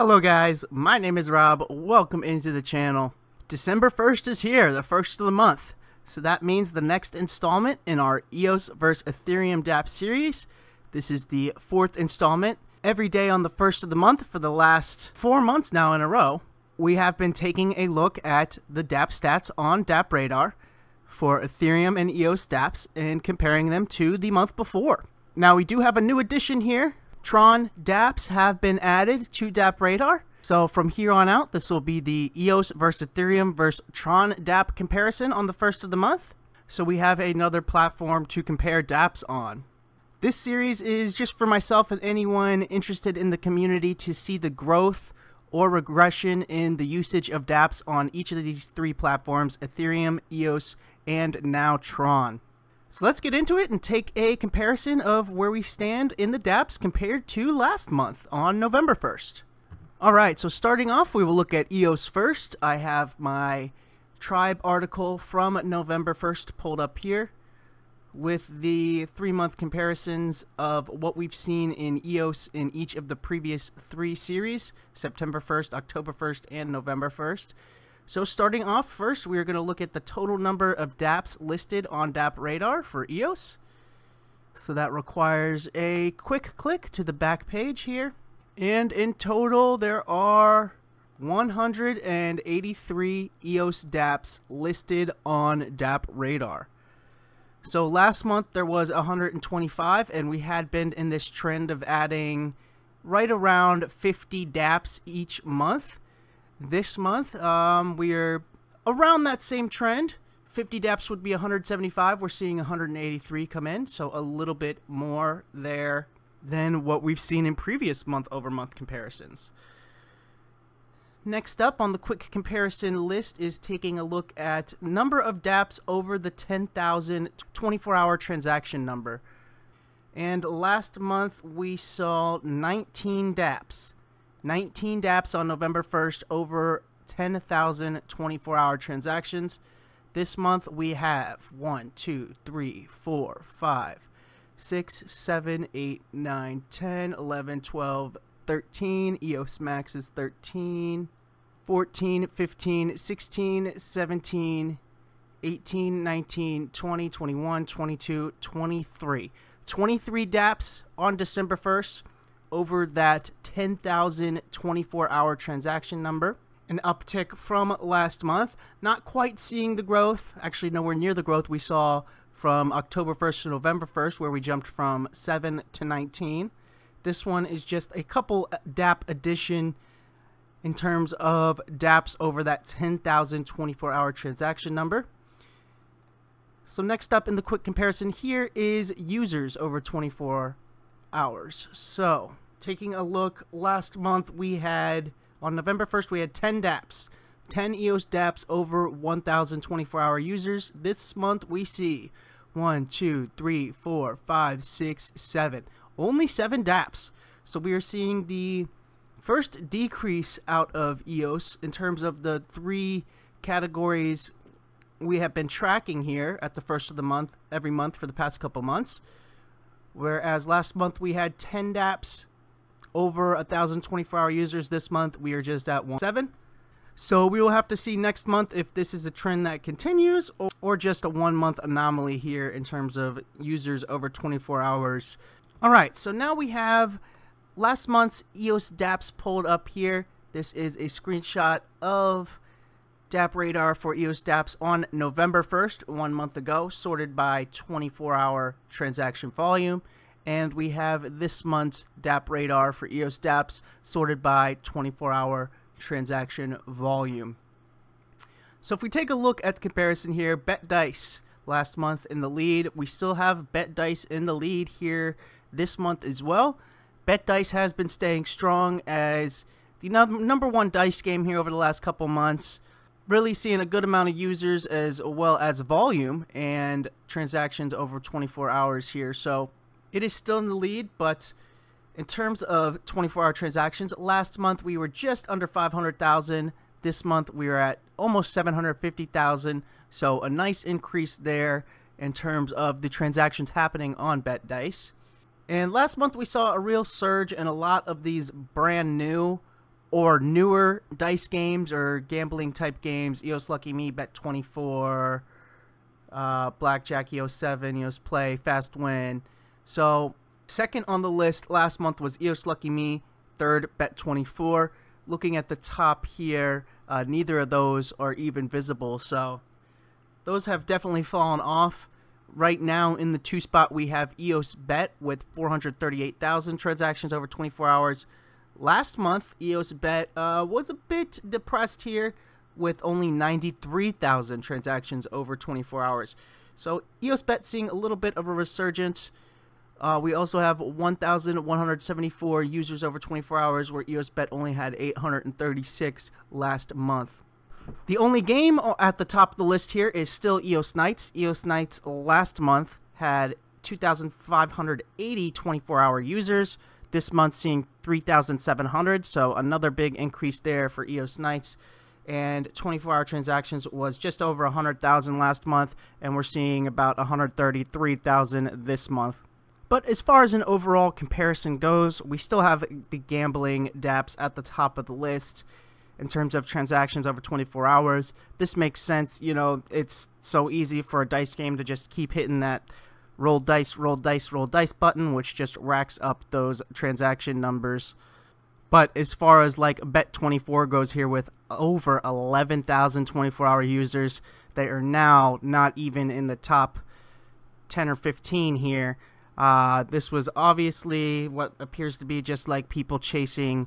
Hello guys, my name is Rob. Welcome into the channel. December 1st is here, the first of the month. So that means the next installment in our EOS vs Ethereum Dapp series. This is the fourth installment. Every day on the first of the month for the last 4 months now in a row, we have been taking a look at the Dapp stats on DappRadar for Ethereum and EOS Dapps and comparing them to the month before. Now we do have a new addition here. TRON DAPS have been added to DappRadar. So from here on out, this will be the EOS versus Ethereum versus TRON Dapp comparison on the first of the month. So we have another platform to compare dApps on. This series is just for myself and anyone interested in the community to see the growth or regression in the usage of dApps on each of these three platforms, Ethereum, EOS, and now TRON. So let's get into it and take a comparison of where we stand in the dApps compared to last month on November 1st. Alright, so starting off, we will look at EOS first. I have my tribe article from November 1st pulled up here with the 3-month comparisons of what we've seen in EOS in each of the previous 3 series, September 1st, October 1st, and November 1st. So starting off first, we are going to look at the total number of dApps listed on DappRadar for EOS. So that requires a quick click to the back page here. And in total, there are 183 EOS dApps listed on DappRadar. So last month there was 125, and we had been in this trend of adding right around 50 dApps each month. This month, we are around that same trend. 50 dApps would be 175. We're seeing 183 come in, so a little bit more there than what we've seen in previous month-over-month comparisons. Next up on the quick comparison list is taking a look at number of dApps over the 10,000 24-hour transaction number. And last month we saw 19 dApps. 19 dApps on November 1st over 10,000 24-hour transactions. This month we have 1, 2, 3, 4, 5, 6, 7, 8, 9, 10, 11, 12, 13. EOS Max is 13, 14, 15, 16, 17, 18, 19, 20, 21, 22, 23. 23 dApps on December 1st. Over that 10,000 24-hour transaction number. An uptick from last month. Not quite seeing the growth, actually nowhere near the growth we saw from October 1st to November 1st, where we jumped from 7 to 19. This one is just a couple dApp addition in terms of dApps over that 10,000 24-hour transaction number. So next up in the quick comparison here is users over 24 hours. So taking a look, last month we had, on November 1st, we had 10 dApps. 10 EOS dApps over 1,000 24-hour users. This month we see 1, 2, 3, 4, 5, 6, 7. Only 7 dApps. So we are seeing the first decrease out of EOS in terms of the 3 categories we have been tracking here at the first of the month, every month for the past couple months. Whereas last month we had 10 dApps over 1,000 24-hour users. This month we are just at 7. So we will have to see next month if this is a trend that continues or just a 1-month anomaly here in terms of users over 24 hours. Alright, so now we have last month's EOS dApps pulled up here. This is a screenshot of DappRadar for EOS dApps on November 1st, 1 month ago, sorted by 24-hour transaction volume. And we have this month's DappRadar for EOS dApps sorted by 24-hour transaction volume. So if we take a look at the comparison here, BetDice last month in the lead. We still have BetDice in the lead here this month as well. BetDice has been staying strong as the number 1 dice game here over the last couple months. Really seeing a good amount of users as well as volume and transactions over 24 hours here. So it is still in the lead, but in terms of 24-hour transactions, last month we were just under 500,000. This month we are at almost 750,000. So a nice increase there in terms of the transactions happening on BetDice. And last month we saw a real surge in a lot of these brand new or newer dice games or gambling type games, EOS Lucky Me, Bet24, Blackjack, EOS 7, EOS Play, Fast Win. So second on the list last month was EOS Lucky Me, third Bet24. Looking at the top here, neither of those are even visible, so those have definitely fallen off. Right now in the 2 spot we have EOS Bet with 438,000 transactions over 24 hours. Last month, EOS Bet was a bit depressed here with only 93,000 transactions over 24 hours. So EOS Bet seeing a little bit of a resurgence. We also have 1,174 users over 24 hours, where EOS Bet only had 836 last month. The only game at the top of the list here is still EOS Nights. EOS Nights last month had 2,580 24-hour users. This month seeing 3,700, so another big increase there for EOS Nights. And 24-hour transactions was just over 100,000 last month, and we're seeing about 133,000 this month. But as far as an overall comparison goes, we still have the gambling dApps at the top of the list in terms of transactions over 24 hours. This makes sense. You know, it's so easy for a dice game to just keep hitting that roll dice, roll dice, roll dice button, which just racks up those transaction numbers. But as far as like Bet24 goes here, with over 11,000 24-hour users, they are now not even in the top 10 or 15 here. This was obviously what appears to be just like people chasing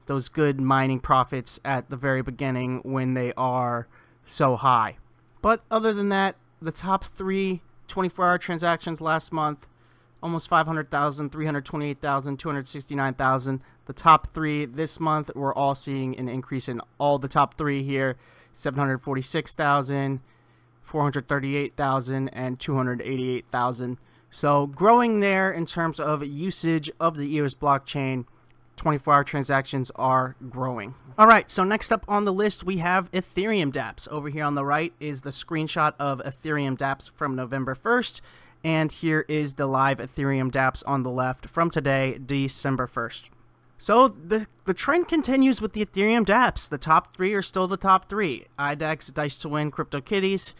those good mining profits at the very beginning when they are so high. But other than that, the top 3 24-hour transactions last month, almost 500,000, 328,000, 269,000. The top 3 this month, we're all seeing an increase in all the top 3 here: 746,000, 438,000, and 288,000. So growing there in terms of usage of the EOS blockchain. 24-hour transactions are growing. All right, so next up on the list, we have Ethereum Dapps. Over here on the right is the screenshot of Ethereum Dapps from November 1st, and here is the live Ethereum Dapps on the left from today, December 1st. So the trend continues with the Ethereum Dapps. The top 3 are still the top 3. IDEX, Dice to Win, CryptoKitties.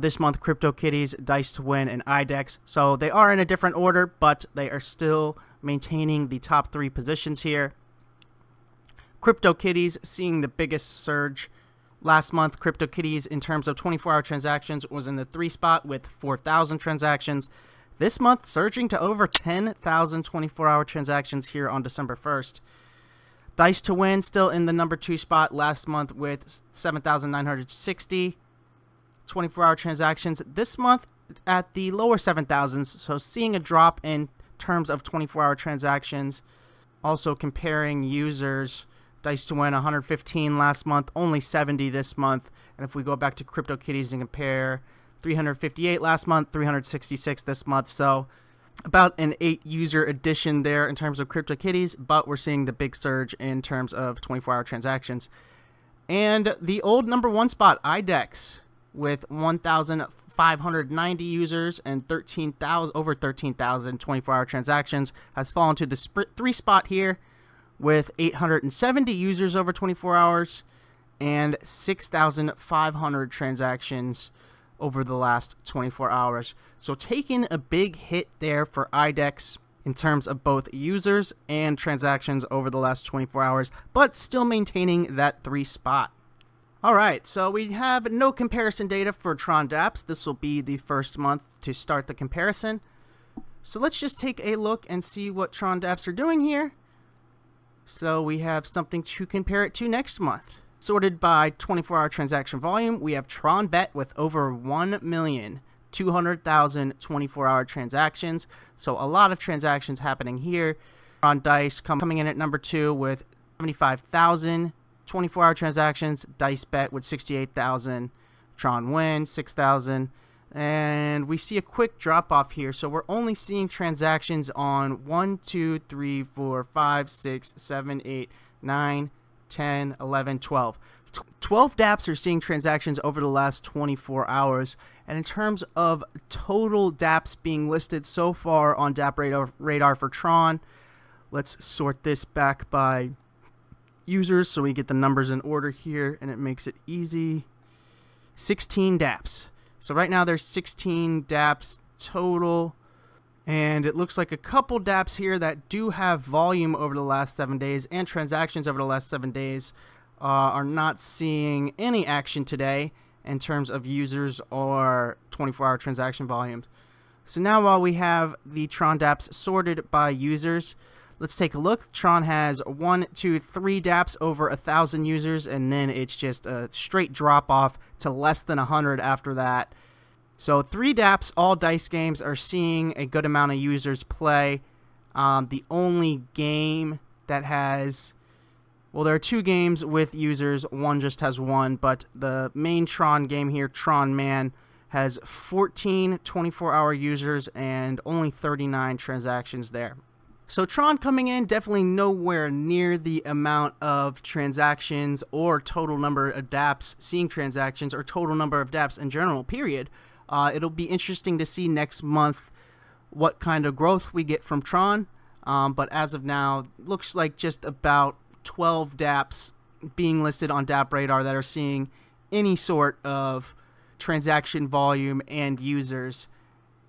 This month, CryptoKitties, Dice to Win, and IDEX. So they are in a different order, but they are still maintaining the top 3 positions here. CryptoKitties seeing the biggest surge. Last month, CryptoKitties in terms of 24-hour transactions was in the 3 spot with 4,000 transactions. This month, surging to over 10,000 24-hour transactions here on December 1st. Dice to Win still in the number 2 spot last month with 7,960 24-hour transactions. This month at the lower 7,000s, so seeing a drop in terms of 24-hour transactions. Also comparing users, Dice to Win 115 last month, only 70 this month. And if we go back to CryptoKitties and compare, 358 last month, 366 this month. So about an 8 user addition there in terms of CryptoKitties, but we're seeing the big surge in terms of 24-hour transactions. And the old number 1 spot, IDEX, with 1,590 users and over 13,000 24-hour transactions, has fallen to the 3 spot here with 870 users over 24 hours and 6,500 transactions over the last 24 hours. So taking a big hit there for IDEX in terms of both users and transactions over the last 24 hours, but still maintaining that 3 spot. Alright, so we have no comparison data for TRON DAPS. This will be the first month to start the comparison. So let's just take a look and see what TRON DAPS are doing here. So we have something to compare it to next month. Sorted by 24-hour transaction volume, we have TRON Bet with over 1,200,000 24-hour transactions. So a lot of transactions happening here. TRON Dice coming in at number 2 with 75,000 24-hour transactions. Dice Bet with 68,000. TRON Win 6,000. And we see a quick drop off here. So we're only seeing transactions on 1, 2, 3, 4, 5, 6, 7, 8, 9, 10, 11, 12. 12 dApps are seeing transactions over the last 24 hours. And in terms of total dApps being listed so far on DappRadar for TRON, let's sort this back by users so we get the numbers in order here, and it makes it easy. 16 dapps. So right now there's 16 dapps total, and it looks like a couple dapps here that do have volume over the last 7 days and transactions over the last 7 days are not seeing any action today in terms of users or 24-hour transaction volumes. So now while we have the TRON dapps sorted by users, let's take a look. TRON has 1, 2, 3 dapps over 1,000 users, and then it's just a straight drop off to less than 100 after that. So 3 dapps, all dice games, are seeing a good amount of users play. The only game that has, well, there are 2 games with users. One just has 1, but the main TRON game here, TRON Man, has 14 24-hour users and only 39 transactions there. So TRON coming in definitely nowhere near the amount of transactions or total number of dapps seeing transactions or total number of dapps in general, period. It'll be interesting to see next month what kind of growth we get from TRON. But as of now, looks like just about 12 dapps being listed on DappRadar that are seeing any sort of transaction volume and users.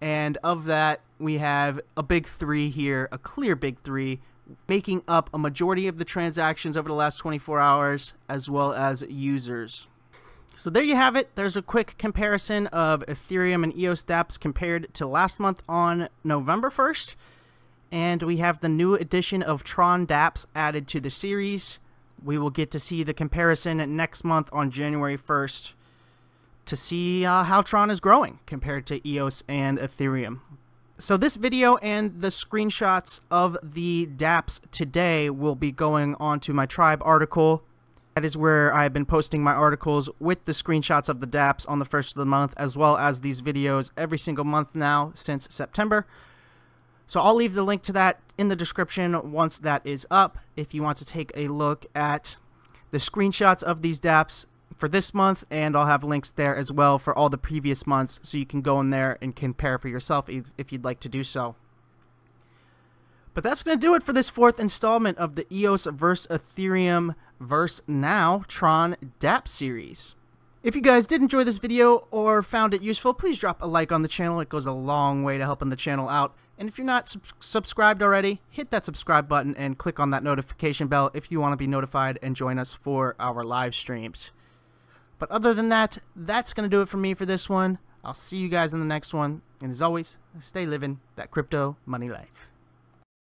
And of that, we have a big 3 here, a clear big 3, making up a majority of the transactions over the last 24 hours, as well as users. So there you have it. There's a quick comparison of Ethereum and EOS dapps compared to last month on November 1st. And we have the new edition of TRON dapps added to the series. We will get to see the comparison next month on January 1st. To see how TRON is growing compared to EOS and Ethereum. So this video and the screenshots of the dapps today will be going onto my Tribe article. That is where I've been posting my articles with the screenshots of the dapps on the 1st of the month, as well as these videos every single month now since September. So I'll leave the link to that in the description once that is up if you want to take a look at the screenshots of these dapps for this month, and I'll have links there as well for all the previous months so you can go in there and compare for yourself if you'd like to do so. But that's going to do it for this 4th installment of the EOS vs Ethereum vs Now TRON Dapp series. If you guys did enjoy this video or found it useful, please drop a like on the channel. It goes a long way to helping the channel out. And if you're not subscribed already, hit that subscribe button and click on that notification bell if you want to be notified and join us for our live streams. But other than that, that's going to do it for me for this one. I'll see you guys in the next one. And as always, stay living that crypto money life.